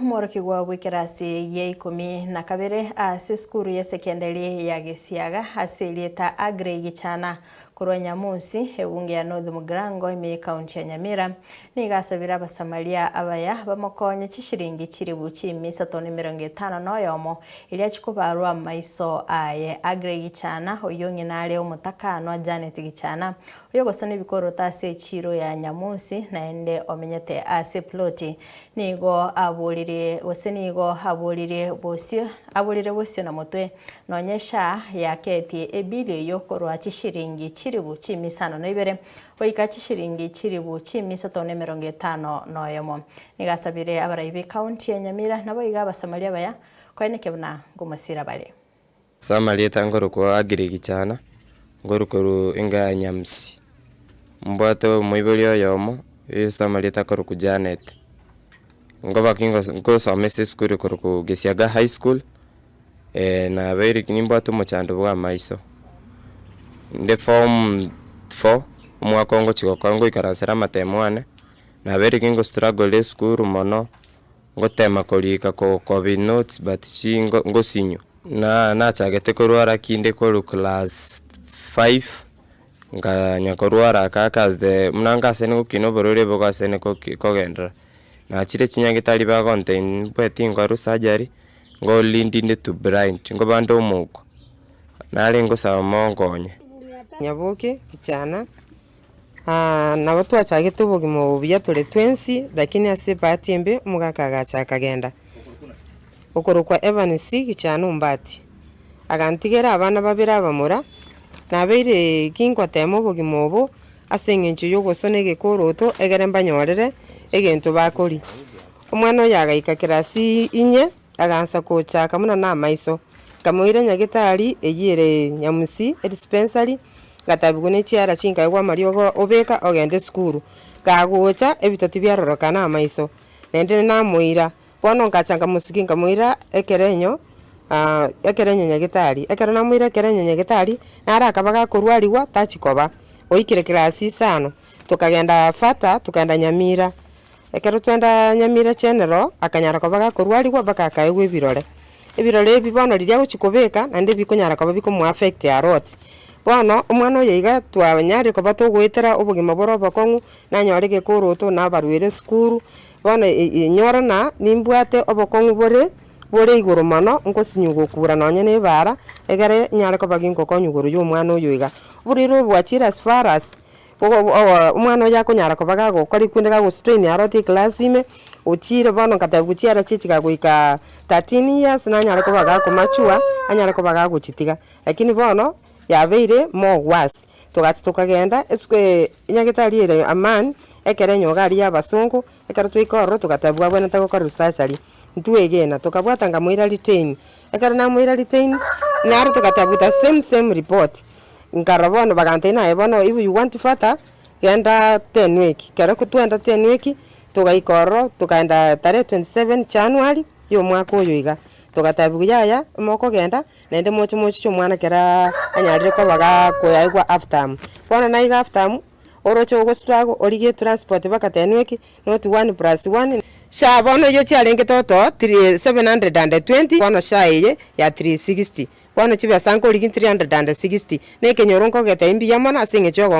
Moroki gwa gwikirasi ya 12 ase skuru ya sekondari ya Gisiaga asilieta Agre Gichana kurwa Nyamusi ebunge ya North Mugrango ime county ya Nyamira nigasabira abasamaria abaya bamukonye kishiringi kiri buki misa toni 50 noyomo ili achikubarwa maiso aye Agre Gichana oyonge nale omutakano Janet Gichana oyogosone bikoro tase chiro ya Nyamusi naende omenyete ase ploti nigo aburire osenigo aburire bosio na mutwe nonyesha yaketi ebili yokorwa kishiringi chiribu chimisano noibere oika kishiringi chiribu chimisano 50 noyomo nigasabire abaraibe county ya Nyamira nabo iga basamaria baya kweneke buna ngumasira bale Samaria tangoro kwa Agre Gichana ngorukuru inga Nyamsi mbato moibolio yomo Samaria takoro ku Janet ngoba kingo somese skuru ku Gisiaga High School na beri kinimba to mochando bwa maiso nde form 4 umwaka ngo chiko kongo ikaransera matemwane na beri kingo struggle skuru mono ngotema kolika ko notes but chingo ngosinyo na chagete korwara kinde ko class 5 nganya korwara kakas de munanga sene ko kino borore boga sene ko gendra na chire chinyagitari ba content bweti ngo surgery ngo lindinde to blind ngo bando muko nale ngo sawa mongonye Nyaboke Gichana na watu achagete bogimo bya tole 20 lakini ase batimbe mugakaga chakagenda okorokwa Evans Gichana umbati agantigera abana babira abamura nabeire kingwa temo bogimo bo asengencho yogosone gekoroto egeremba nyorere egento bakori omwana yagaika kirasi inye agansa kochaka muna na maiso kamoire nyagitari eyire Nyamusi dispensary gatabigune chiara chinka igwa mariogo obeka ogende skuru gagocha ebitoti byarorokana maiso nende na moira bono ngachanga musukinga moira ekerenyo nyagitari ekero na moira ekerenyo nyagitari nara akabaga korwariwa tachikoba oikire kirasi sano tukagenda fata tukagenda Nyamira ekero twenda Nyamira chenero akanyara kobaga korwariwa baka kaewe birore ebirore bibono riria guchikobeka nande bikonyara koba bikomu affect a lot bono omwana oyiga twanyari koba tugwetera obugima boroba kongu nanyorege koroto na barwere skuru bono nyorana nimbwate obokongu bore igoro mono nkosinyugo kura nonye ne bara egere nyare koba ginko konyugoro yo omwana oyiga buriro bwachira as far as umwana yakonyara kobaga gukora ikunde go strain aroti class ime uchire bono katabuchiara chichika goika 13 years nanyara kobaga komachua anyara kobaga guchitiga lakini bono yabeire more worse tukagenda eswe nyagitari ere aman ekere nyogari y'abasongo ekero twikoro tukatabwa bwana tako research ali ntwegena tukabwata nga moira retain ekero na moira retain naro tukatabuta same report nkarabona bagantena ebono if you want further genda 10 week kero kutwenda 10 week tugaikoro tukaenda tare 27 January yo mwaka oyo iga tugatabugaya moko genda nende mocho cyo mwana kera anyarire ko baga koyaigwa after bona na iga after orocho go struggle orige transport baka 10 week not 1+1 sha bono yo chiarenge toto 720 bono sha eye ya 360 bono chibya sanko origi 360 nekenyoronko geta imbi yamana singe chogo